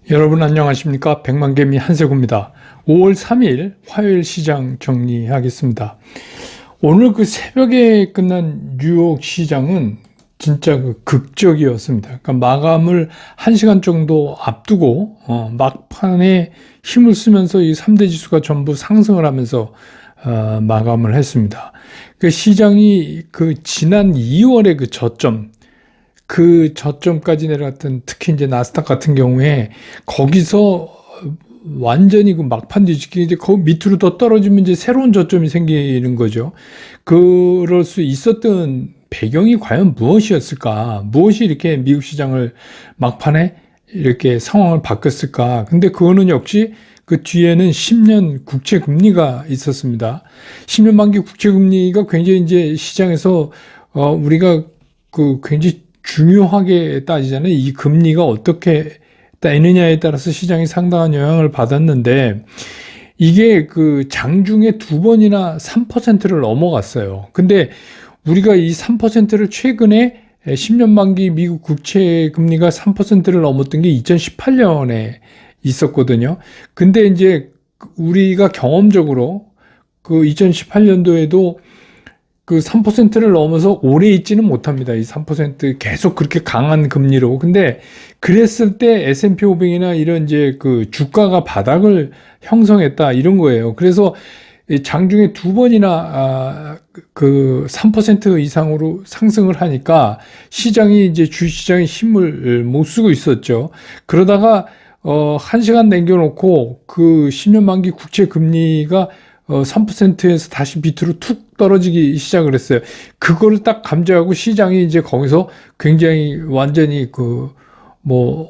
여러분 안녕하십니까? 백만개미 한세구입니다. 5월 3일 화요일 시장 정리하겠습니다. 오늘 그 새벽에 끝난 뉴욕 시장은 진짜 그 극적이었습니다. 그러니까 마감을 1시간 정도 앞두고 막판에 힘을 쓰면서 이 3대 지수가 전부 상승을 하면서 마감을 했습니다. 그 시장이 그 지난 2월의 그 저점까지 내려갔던, 특히 이제 나스닥 같은 경우에 거기서 완전히 그 막판 뒤집기, 이제 그 밑으로 더 떨어지면 이제 새로운 저점이 생기는 거죠. 그럴 수 있었던 배경이 과연 무엇이었을까? 무엇이 이렇게 미국 시장을 막판에 이렇게 상황을 바뀌었을까? 근데 그거는 역시 그 뒤에는 10년 국채 금리가 있었습니다. 10년 만기 국채 금리가 굉장히 이제 시장에서 우리가 그 굉장히 중요하게 따지잖아요. 이 금리가 어떻게 따느냐에 따라서 시장이 상당한 영향을 받았는데, 이게 그 장중에 2번이나 3%를 넘어갔어요. 근데 우리가 이 3%를 최근에 10년 만기 미국 국채 금리가 3%를 넘었던 게 2018년에 있었거든요. 근데 이제 우리가 경험적으로 그 2018년도에도 그 3%를 넘어서 오래 있지는 못합니다. 이 3% 계속 그렇게 강한 금리로. 근데 그랬을 때 S&P 500이나 이런 이제 그 주가가 바닥을 형성했다, 이런 거예요. 그래서 장중에 2번이나 그 3% 이상으로 상승을 하니까 시장이 이제 주시장의 힘을 못 쓰고 있었죠. 그러다가 1시간 남겨놓고 그 10년 만기 국채 금리가 3%에서 다시 밑으로 툭 떨어지기 시작을 했어요. 그거를 딱 감지하고 시장이 이제 거기서 굉장히 완전히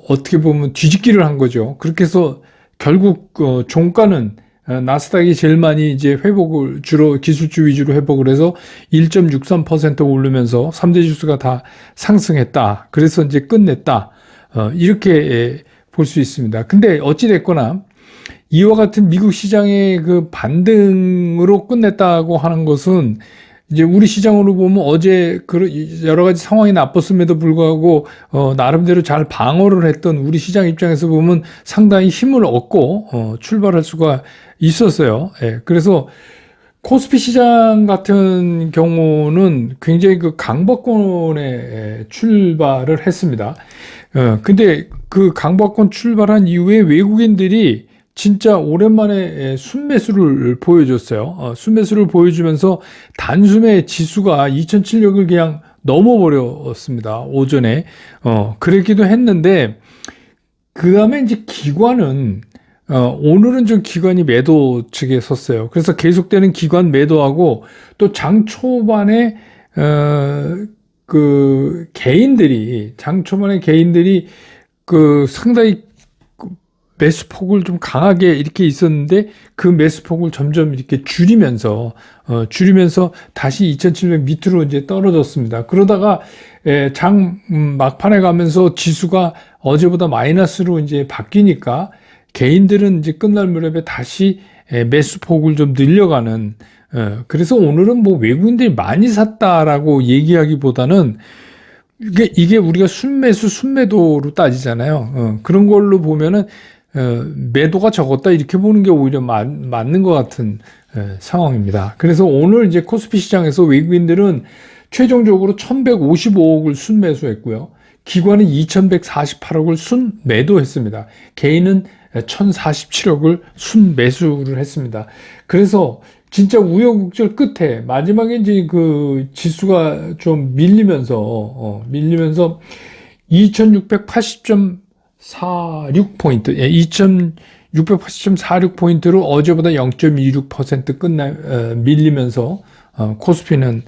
어떻게 보면 뒤집기를 한 거죠. 그렇게 해서 결국 종가는 나스닥이 제일 많이 이제 회복을, 주로 기술주 위주로 회복을 해서 1.63% 오르면서 3대 지수가 다 상승했다. 그래서 이제 끝냈다. 이렇게 볼 수 있습니다. 근데 어찌됐거나 이와 같은 미국 시장의 그 반등으로 끝냈다고 하는 것은, 이제 우리 시장으로 보면 어제 여러 가지 상황이 나빴음에도 불구하고 나름대로 잘 방어를 했던 우리 시장 입장에서 보면 상당히 힘을 얻고 출발할 수가 있었어요. 예, 그래서 코스피 시장 같은 경우는 굉장히 그 강보권에 출발을 했습니다. 근데 그 강보권 출발한 이후에 외국인들이 진짜 오랜만에 순매수를 보여줬어요. 순매수를 보여주면서 단숨에 지수가 2,700을 그냥 넘어버렸습니다. 오전에. 그랬기도 했는데, 그 다음에 이제 기관은, 오늘은 좀 기관이 매도 측에 섰어요. 그래서 계속되는 기관 매도하고, 또 장 초반에, 장 초반에 개인들이 상당히 매수폭을 좀 강하게 이렇게 있었는데, 그 매수폭을 점점 이렇게 줄이면서 다시 2,700 밑으로 이제 떨어졌습니다. 그러다가 장 막판에 가면서 지수가 어제보다 마이너스로 이제 바뀌니까 개인들은 이제 끝날 무렵에 다시 매수폭을 좀 늘려가는, 그래서 오늘은 뭐 외국인들이 많이 샀다라고 얘기하기보다는 이게 우리가 순매도로 따지잖아요. 그런 걸로 보면은 매도가 적었다, 이렇게 보는 게 오히려 맞는 것 같은 상황입니다. 그래서 오늘 이제 코스피 시장에서 외국인들은 최종적으로 1,155억을 순매수했고요. 기관은 2,148억을 순매도했습니다. 개인은 1,047억을 순매수를 했습니다. 그래서 진짜 우여곡절 끝에 마지막에 이제 그 지수가 좀 밀리면서 2,680.46포인트, 2,680.46포인트로 어제보다 0.26% 밀리면서 코스피는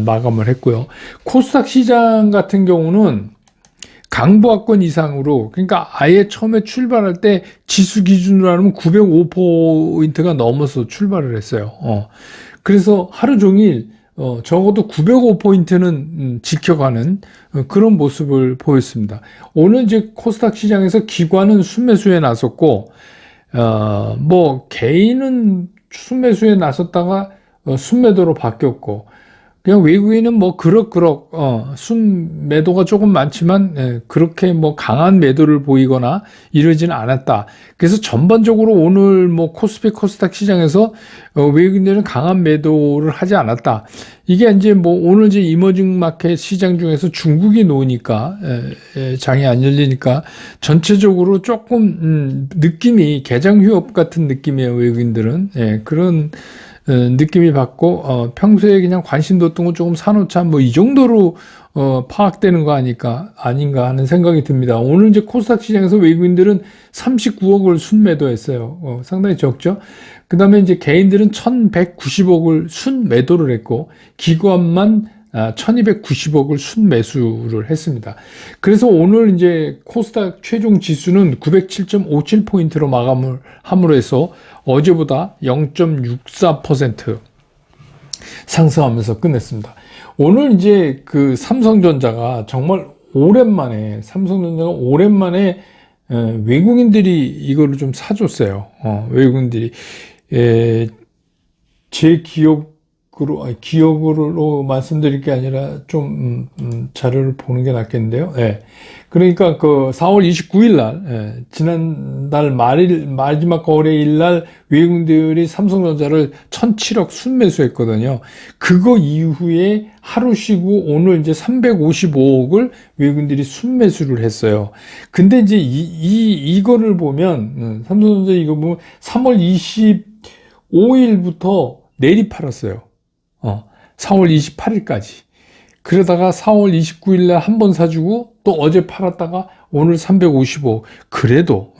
마감을 했고요. 코스닥 시장 같은 경우는 강보합권 이상으로, 그러니까 아예 처음에 출발할 때 지수 기준으로 하면 905포인트가 넘어서 출발을 했어요. 그래서 하루 종일 적어도 905포인트는 지켜가는 그런 모습을 보였습니다. 오늘 이제 코스닥 시장에서 기관은 순매수에 나섰고, 개인은 순매수에 나섰다가 순매도로 바뀌었고, 그냥 외국인은 뭐 그럭그럭 순 매도가 조금 많지만 그렇게 뭐 강한 매도를 보이거나 이러지는 않았다. 그래서 전반적으로 오늘 뭐 코스피 코스닥 시장에서 외국인들은 강한 매도를 하지 않았다. 이게 이제 뭐 오늘 이제 이머징 마켓 시장 중에서 중국이 놓으니까 장이 안 열리니까 전체적으로 조금 느낌이 개장 휴업 같은 느낌이에요. 외국인들은 그런 느낌이 받고 평소에 그냥 관심 뒀던 거 조금 사놓자 뭐 이 정도로 파악되는 거 아닌가 하는 생각이 듭니다. 오늘 이제 코스닥 시장에서 외국인들은 39억을 순매도했어요. 상당히 적죠. 그 다음에 이제 개인들은 1190억을 순매도를 했고 기관만 1290억을 순매수를 했습니다. 그래서 오늘 이제 코스닥 최종 지수는 907.57포인트로 마감을 함으로 해서 어제보다 0.64% 상승하면서 끝냈습니다. 오늘 이제 그 삼성전자가 오랜만에 외국인들이 이거를 좀 사줬어요. 외국인들이 제 기억으로 말씀드릴 게 아니라 좀 자료를 보는 게 낫겠는데요. 그러니까 그 4월 29일 날 지난달 마지막 거래일 날 외국인들이 삼성전자를 1,007억 순매수했거든요. 그거 이후에 하루 쉬고 오늘 이제 355억을 외국인들이 순매수를 했어요. 근데 이제 이거를 보면 삼성전자 이거 보면 3월 25일부터 내리 팔았어요. 4월 28일까지. 그러다가 4월 29일 날 한 번 사주고 또 어제 팔았다가 오늘 355억. 그래도.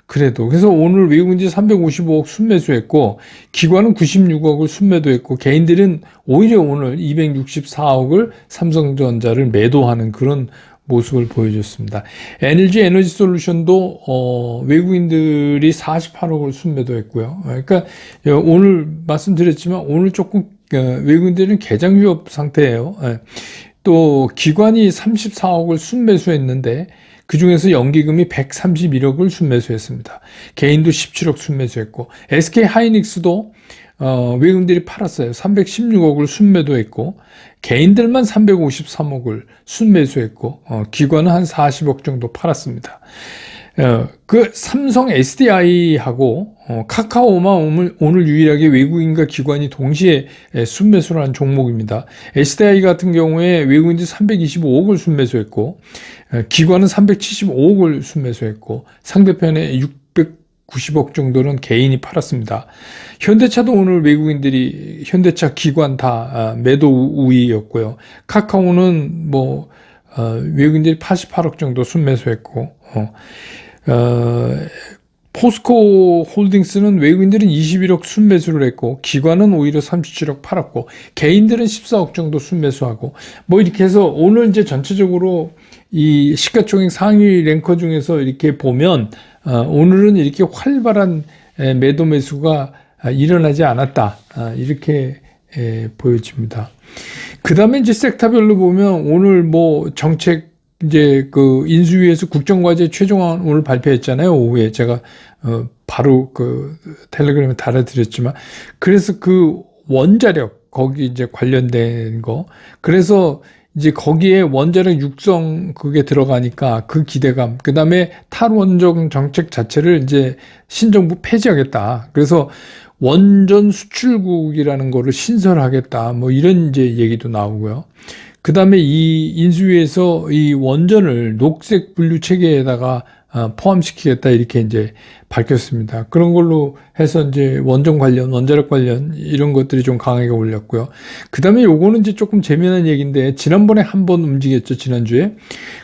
그래서 오늘 외국인들이 355억 순매수했고, 기관은 96억을 순매도했고, 개인들은 오히려 오늘 264억을 삼성전자를 매도하는 그런 모습을 보여줬습니다. LG 에너지 솔루션도 외국인들이 48억을 순매도했고요. 그러니까 오늘 말씀드렸지만 오늘 조금 외국인들은 개장 휴업 상태예요. 또 기관이 34억을 순매수했는데 그중에서 연기금이 131억을 순매수했습니다. 개인도 17억 순매수했고 SK 하이닉스도 외국인들이 팔았어요. 316억을 순매도했고 개인들만 353억을 순매수했고 기관은 한 40억 정도 팔았습니다. 그 삼성 SDI하고 카카오만 오늘 유일하게 외국인과 기관이 동시에 순매수를 한 종목입니다. SDI 같은 경우에 외국인들이 325억을 순매수했고 기관은 375억을 순매수했고 상대편에 690억 정도는 개인이 팔았습니다. 현대차도 오늘 외국인들이 현대차 기관 다 매도 우위였고요. 카카오는 뭐 외국인들이 88억 정도 순매수했고 포스코 홀딩스는 외국인들은 21억 순매수를 했고 기관은 오히려 37억 팔았고 개인들은 14억 정도 순매수하고 뭐 이렇게 해서 오늘 이제 전체적으로 이 시가총액 상위 랭커 중에서 이렇게 보면 오늘은 이렇게 활발한 매도 매수가 일어나지 않았다 이렇게 보여집니다. 그 다음에 이제 섹터별로 보면 오늘 뭐 정책 이제 그 인수위에서 국정과제 최종안 오늘 발표했잖아요. 오후에 제가 바로 그 텔레그램에 달아드렸지만 그래서 그 원자력 거기 이제 관련된 거 그래서 이제 거기에 원자력 육성 그게 들어가니까 그 기대감 그 다음에 탈원전 정책 자체를 이제 신정부 폐지하겠다. 그래서 원전 수출국이라는 거를 신설하겠다. 뭐 이런 이제 얘기도 나오고요. 그 다음에 이 인수위에서 이 원전을 녹색 분류 체계에다가 포함시키겠다 이렇게 이제 밝혔습니다. 그런 걸로 해서 이제 원전 관련, 원자력 관련 이런 것들이 좀 강하게 올렸고요. 그 다음에 요거는 이제 조금 재미난 얘기인데 지난번에 한번 움직였죠. 지난주에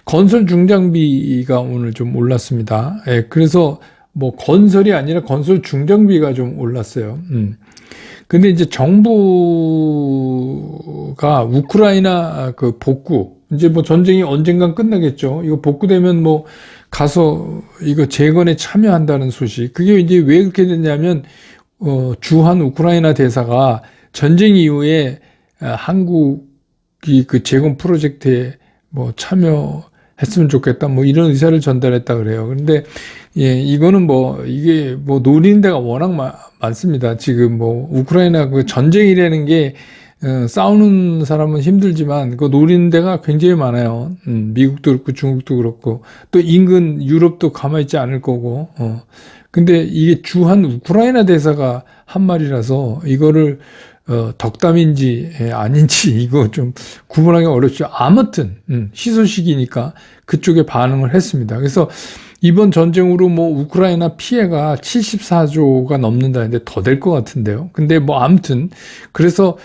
건설 중장비가 오늘 좀 올랐습니다. 그래서 뭐 건설이 아니라 건설 중장비가 좀 올랐어요. 근데 이제 정부가 우크라이나 그 복구, 이제 뭐 전쟁이 언젠간 끝나겠죠. 이거 복구되면 뭐 가서 이거 재건에 참여한다는 소식. 그게 이제 왜 그렇게 됐냐면, 주한 우크라이나 대사가 전쟁 이후에 한국이 그 재건 프로젝트에 뭐 참여했으면 좋겠다. 뭐 이런 의사를 전달했다 그래요. 그런데 예, 이거는 뭐 이게 뭐 노리는 데가 워낙 많습니다. 지금 뭐 우크라이나 그 전쟁이라는 게 싸우는 사람은 힘들지만 그 노리는 데가 굉장히 많아요. 미국도 그렇고 중국도 그렇고 또 인근 유럽도 가만히 있지 않을 거고. 근데 이게 주한 우크라이나 대사가 한 말이라서 이거를 덕담인지 아닌지 이거 좀 구분하기 어렵죠. 아무튼 희소식이니까 그쪽에 반응을 했습니다. 그래서 이번 전쟁으로 뭐 우크라이나 피해가 74조가 넘는다는데 더 될 것 같은데요. 근데 뭐 아무튼 그래서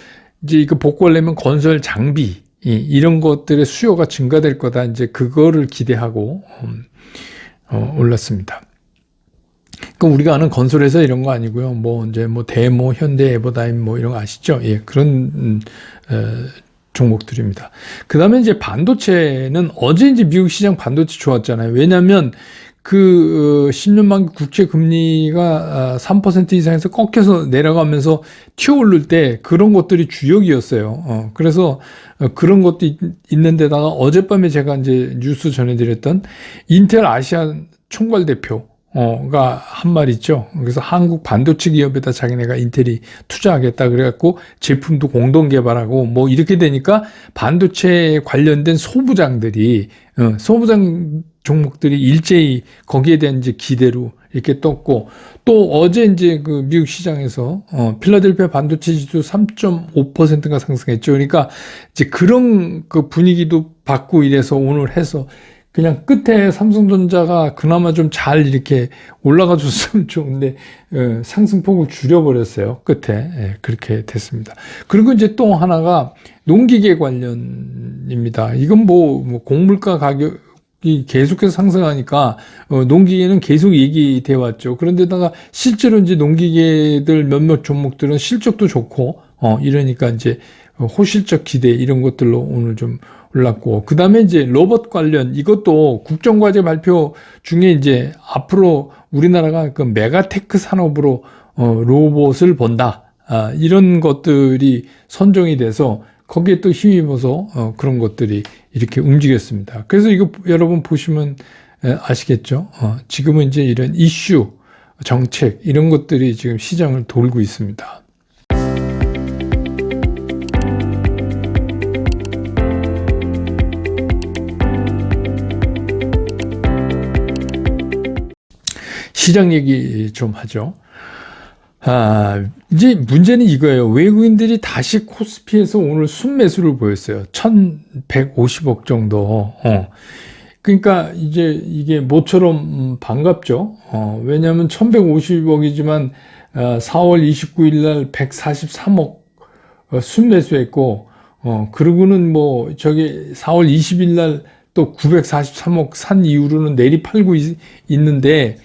이제 이거 복구하려면 건설 장비 이런 것들의 수요가 증가될 거다. 이제 그거를 기대하고 올랐습니다. 그러니까 우리가 아는 건설회사 이런 거 아니고요. 뭐 이제 뭐 대모, 현대, 에버다임 뭐 이런 거 아시죠? 예, 그런 종목들입니다. 그 다음에 이제 반도체는 어제 이제 미국 시장 반도체 좋았잖아요. 왜냐하면 그 10년 만기 국채 금리가 3% 이상에서 꺾여서 내려가면서 튀어오를 때 그런 것들이 주역이었어요. 그래서 그런 것도 있는 데다가 어젯밤에 제가 이제 뉴스 전해드렸던 인텔 아시아 총괄 대표가 한 말 있죠. 그래서 한국 반도체 기업에다 자기네가 인텔이 투자하겠다 그래갖고 제품도 공동 개발하고 뭐 이렇게 되니까 반도체 관련된 소부장들이 소부장 종목들이 일제히 거기에 대한 이제 기대로 이렇게 떴고 또 어제 이제 그 미국 시장에서 필라델피아 반도체 지수 3.5%가 상승했죠. 그러니까 이제 그런 그 분위기도 받고 이래서 오늘 해서 그냥 끝에 삼성전자가 그나마 좀 잘 이렇게 올라가 줬으면 좋은데 상승폭을 줄여버렸어요. 끝에 그렇게 됐습니다. 그리고 이제 또 하나가 농기계 관련입니다. 이건 뭐 곡물가 가격이 계속해서 상승하니까 농기계는 계속 얘기돼 왔죠. 그런데다가 실제로 이제 농기계들 몇몇 종목들은 실적도 좋고 이러니까 이제 호실적 기대 이런 것들로 오늘 좀 올랐고 그 다음에 이제 로봇 관련 이것도 국정과제 발표 중에 이제 앞으로 우리나라가 그 메가테크 산업으로 로봇을 본다 이런 것들이 선정이 돼서 거기에 또 힘입어서 그런 것들이 이렇게 움직였습니다. 그래서 이거 여러분 보시면 아시겠죠? 지금은 이제 이런 이슈 정책 이런 것들이 지금 시장을 돌고 있습니다. 시장 얘기 좀 하죠. 이제 문제는 이거예요. 외국인들이 다시 코스피에서 오늘 순매수를 보였어요. 1150억 정도. 그러니까 이제 이게 모처럼 반갑죠. 왜냐하면 1150억이지만 4월 29일 날 143억 순매수했고, 그러고는 뭐 저기 4월 20일 날 또 943억 산 이후로는 내리 팔고 있는데,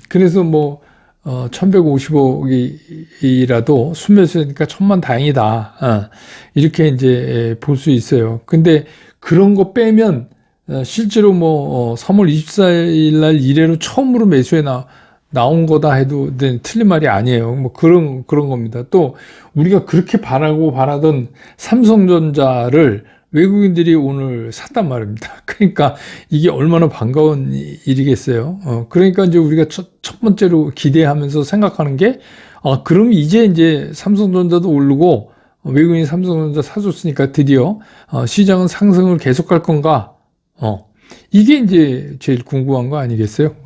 그래서 뭐, 1150억이라도 순매수니까 천만 다행이다. 이렇게 이제 볼 수 있어요. 근데 그런 거 빼면, 실제로 뭐, 3월 24일 날 이래로 처음으로 매수해 나온 거다 해도 틀린 말이 아니에요. 뭐 그런 겁니다. 또 우리가 그렇게 바라던 삼성전자를 외국인들이 오늘 샀단 말입니다. 그러니까 이게 얼마나 반가운 일이겠어요. 그러니까 이제 우리가 첫 번째로 기대하면서 생각하는 게, 그럼 이제 삼성전자도 오르고 외국인이 삼성전자 사줬으니까 드디어 시장은 상승을 계속할 건가? 이게 이제 제일 궁금한 거 아니겠어요?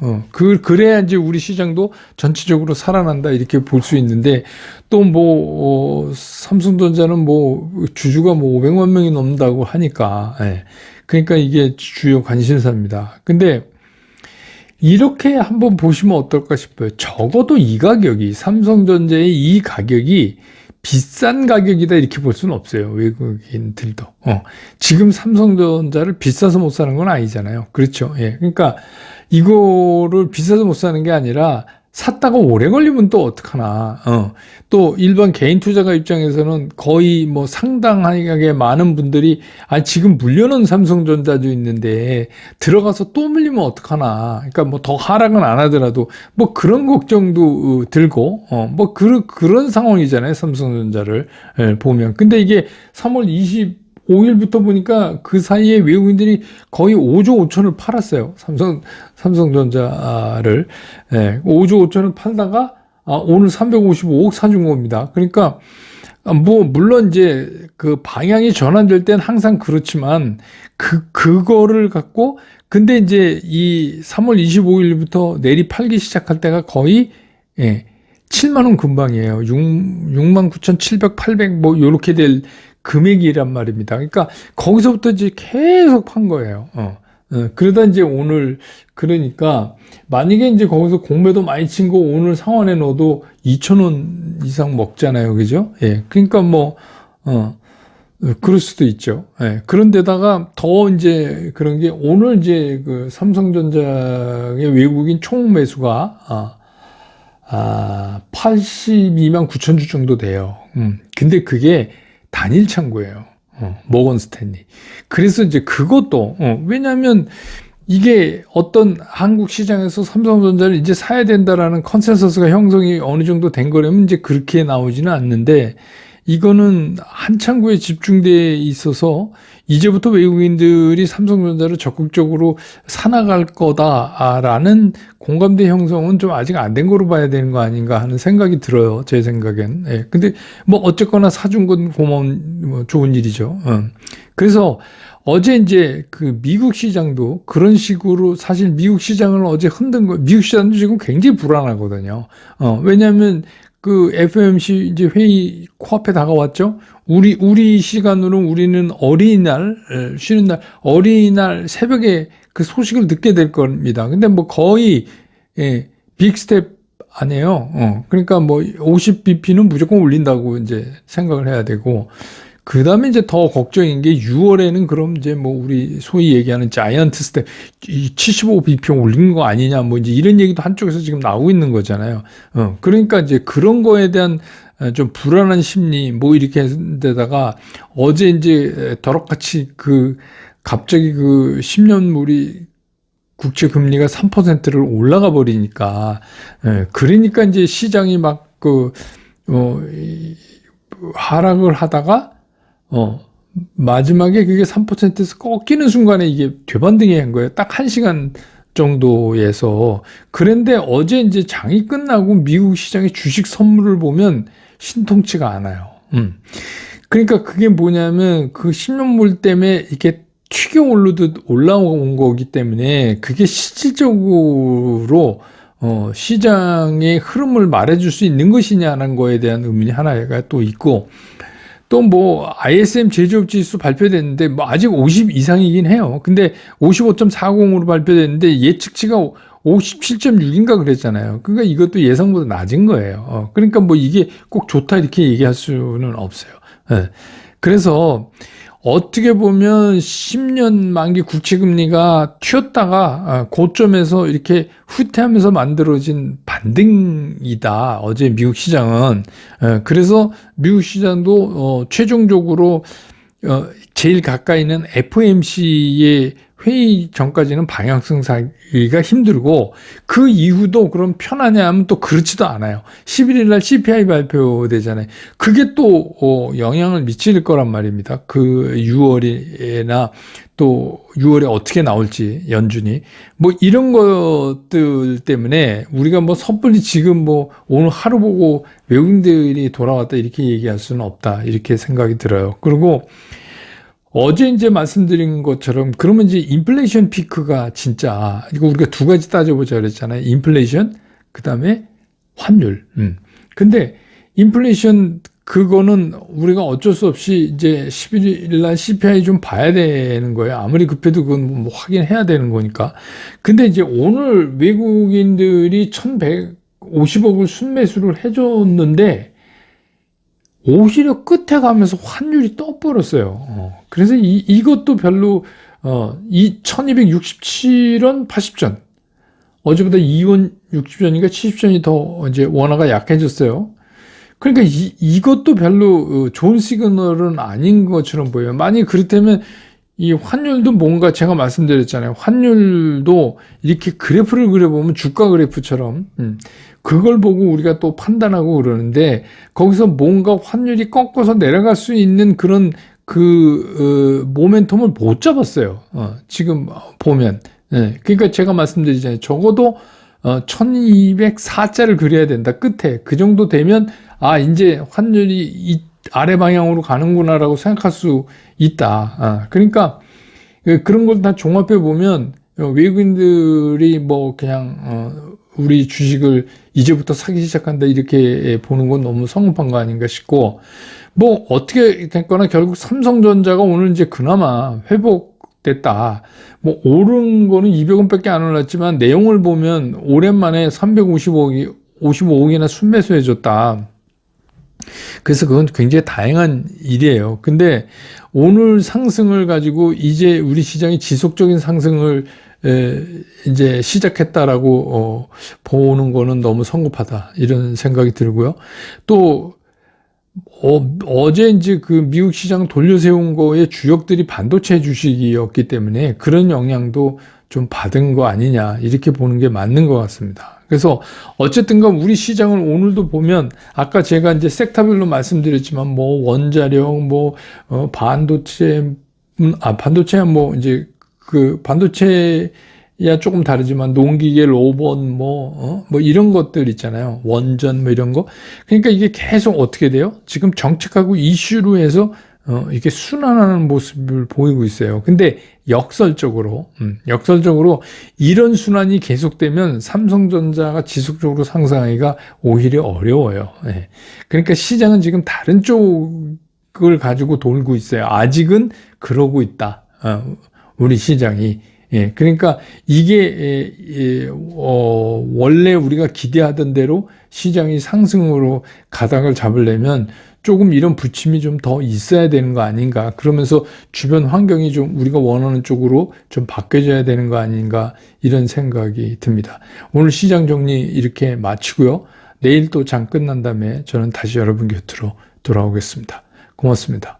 그래야 이제 우리 시장도 전체적으로 살아난다 이렇게 볼 수 있는데 또 뭐 삼성전자는 뭐 주주가 뭐 500만 명이 넘는다고 하니까 그러니까 이게 주요 관심사입니다. 근데 이렇게 한번 보시면 어떨까 싶어요. 적어도 이 가격이 삼성전자의 이 가격이 비싼 가격이다 이렇게 볼 수는 없어요. 외국인들도. 지금 삼성전자를 비싸서 못 사는 건 아니잖아요. 그렇죠. 예. 그러니까 이거를 비싸서 못 사는 게 아니라 샀다가 오래 걸리면 또 어떡하나. 또 일반 개인 투자가 입장에서는 거의 뭐 상당하게 많은 분들이 지금 물려놓은 삼성전자도 있는데 들어가서 또 물리면 어떡하나. 그러니까 뭐 더 하락은 안 하더라도 뭐 그런 걱정도 들고 뭐 그런 상황이잖아요. 삼성전자를 보면. 근데 이게 3월 25일부터 보니까 그 사이에 외국인들이 거의 5조 5천을 팔았어요. 삼성전자를. 5조 5천을 팔다가 오늘 355억 사준 겁니다. 그러니까 뭐, 물론 이제 그 방향이 전환될 땐 항상 그렇지만, 그거를 갖고, 근데 이제 이 3월 25일부터 내리 팔기 시작할 때가 거의, 예, 7만 원 근방이에요. 6만 9,700, 800, 뭐, 요렇게 될 금액이란 말입니다. 그러니까 거기서부터 이제 계속 판 거예요. 그러다 이제 오늘, 그러니까, 만약에 이제 거기서 공매도 많이 친 거 오늘 상환에 넣어도 2,000원 이상 먹잖아요. 그죠? 예. 그러니까 뭐, 그럴 수도 있죠. 예. 그런데다가 더 이제 그런 게 오늘 이제 그 삼성전자의 외국인 총 매수가, 82만 9천 주 정도 돼요. 근데 그게 단일 창구예요. 모건 스탠리. 그래서 이제 그것도, 왜냐면 이게 어떤 한국 시장에서 삼성전자를 이제 사야 된다라는 컨센서스가 형성이 어느 정도 된 거라면 이제 그렇게 나오지는 않는데, 이거는 한 창구에 집중돼 있어서 이제부터 외국인들이 삼성전자를 적극적으로 사나갈 거다라는 공감대 형성은 좀 아직 안 된 거로 봐야 되는 거 아닌가 하는 생각이 들어요. 제 생각엔. 예. 근데 뭐 어쨌거나 사준 건 고마운, 뭐 좋은 일이죠. 그래서 어제 이제 그 미국 시장도 그런 식으로 사실 미국 시장을 어제 흔든 거, 미국 시장도 지금 굉장히 불안하거든요. 왜냐하면 그 FOMC 이제 회의 코앞에 다가왔죠. 우리 시간으로 우리는 어린이날, 쉬는 날, 어린이날 새벽에 그 소식을 듣게 될 겁니다. 근데 뭐 거의, 예, 빅스텝 아니에요. 그러니까 뭐 50bp는 무조건 올린다고 이제 생각을 해야 되고, 그 다음에 이제 더 걱정인 게 6월에는 그럼 이제 뭐 우리 소위 얘기하는 자이언트 스텝 75bp 올린 거 아니냐 뭐 이제 이런 얘기도 한쪽에서 지금 나오고 있는 거잖아요. 그러니까 이제 그런 거에 대한 좀 불안한 심리 뭐 이렇게 데다가 어제 이제 더럭같이 갑자기 그 10년물이 국채 금리가 3%를 올라가 버리니까 그러니까 이제 시장이 막 하락을 하다가 마지막에 그게 3%에서 꺾이는 순간에 이게 되반등이 한 거예요. 딱 1시간 정도에서. 그런데 어제 이제 장이 끝나고 미국 시장의 주식 선물을 보면 신통치가 않아요. 그러니까 그게 뭐냐면 그 10년물 때문에 이렇게 튀겨 오르듯 올라온 거기 때문에 그게 실질적으로 시장의 흐름을 말해줄 수 있는 것이냐는 거에 대한 의문이 하나가 또 있고, 또 뭐 ISM 제조업 지수 발표됐는데 뭐 아직 50 이상이긴 해요. 근데 55.40으로 발표됐는데 예측치가 57.6인가 그랬잖아요. 그러니까 이것도 예상보다 낮은 거예요. 그러니까 뭐 이게 꼭 좋다 이렇게 얘기할 수는 없어요. 그래서 어떻게 보면 10년 만기 국채금리가 튀었다가 고점에서 이렇게 후퇴하면서 만들어진 반등이다. 어제 미국 시장은. 그래서 미국 시장도 최종적으로 제일 가까이 있는 FOMC의 회의 전까지는 방향성 사기가 힘들고 그 이후도 그럼 편하냐 하면 또 그렇지도 않아요. 11일 날 CPI 발표되잖아요. 그게 또 영향을 미칠 거란 말입니다. 그 6월이나 또 6월에 어떻게 나올지 연준이 뭐 이런 것들 때문에 우리가 뭐 섣불리 지금 뭐 오늘 하루 보고 외국인들이 돌아왔다 이렇게 얘기할 수는 없다 이렇게 생각이 들어요. 그리고 어제 이제 말씀드린 것처럼 그러면 이제 인플레이션 피크가 진짜 이거 우리가 두 가지 따져보자 그랬잖아요. 인플레이션 그다음에 환율. 근데 인플레이션 그거는 우리가 어쩔 수 없이 이제 11일 날 CPI 좀 봐야 되는 거예요. 아무리 급해도 그건 뭐 확인해야 되는 거니까. 근데 이제 오늘 외국인들이 1,150억을 순매수를 해줬는데 오히려 끝에 가면서 환율이 떠버렸어요. 그래서 이것도 별로, 1267원 80전. 어제보다 2원 60전인가 70전이 더 이제 원화가 약해졌어요. 그러니까 이것도 별로 좋은 시그널은 아닌 것처럼 보여요. 만약에 그렇다면 이 환율도 뭔가 제가 말씀드렸잖아요. 환율도 이렇게 그래프를 그려보면 주가 그래프처럼, 그걸 보고 우리가 또 판단하고 그러는데 거기서 뭔가 환율이 꺾어서 내려갈 수 있는 그런 모멘텀을 못 잡았어요. 지금 보면. 그러니까 제가 말씀드리잖아요. 적어도 1204자를 그려야 된다. 끝에. 그 정도 되면 이제 환율이 아래 방향으로 가는구나라고 생각할 수 있다. 그러니까 그런 걸 다 종합해 보면 외국인들이 뭐 그냥 우리 주식을 이제부터 사기 시작한다 이렇게 보는 건 너무 성급한 거 아닌가 싶고, 뭐 어떻게 됐거나 결국 삼성전자가 오늘 이제 그나마 회복됐다. 뭐 오른 거는 200원밖에 안 올랐지만 내용을 보면 오랜만에 55억이나 순매수해 줬다. 그래서 그건 굉장히 다행한 일이에요. 근데 오늘 상승을 가지고 이제 우리 시장이 지속적인 상승을 이제 시작했다라고 보는 거는 너무 성급하다 이런 생각이 들고요. 또 어제 이제 그 미국 시장 돌려세운 거의 주역들이 반도체 주식이었기 때문에 그런 영향도 좀 받은 거 아니냐 이렇게 보는 게 맞는 것 같습니다. 그래서 어쨌든 간 우리 시장을 오늘도 보면 아까 제가 이제 섹터별로 말씀드렸지만 뭐 원자력 뭐 반도체 반도체야 뭐 이제 그 반도체야 조금 다르지만 농기계 로봇 뭐 이런 것들 있잖아요. 원전 뭐 이런 거. 그러니까 이게 계속 어떻게 돼요? 지금 정책하고 이슈로 해서 이게 순환하는 모습을 보이고 있어요. 근데 역설적으로 이런 순환이 계속되면 삼성전자가 지속적으로 상승하기가 오히려 어려워요. 예. 그러니까 시장은 지금 다른 쪽을 가지고 돌고 있어요. 아직은 그러고 있다. 우리 시장이. 예. 그러니까 이게 원래 우리가 기대하던 대로 시장이 상승으로 가닥을 잡으려면 조금 이런 부침이 좀 더 있어야 되는 거 아닌가. 그러면서 주변 환경이 좀 우리가 원하는 쪽으로 좀 바뀌어져야 되는 거 아닌가. 이런 생각이 듭니다. 오늘 시장 정리 이렇게 마치고요. 내일 또 장 끝난 다음에 저는 다시 여러분 곁으로 돌아오겠습니다. 고맙습니다.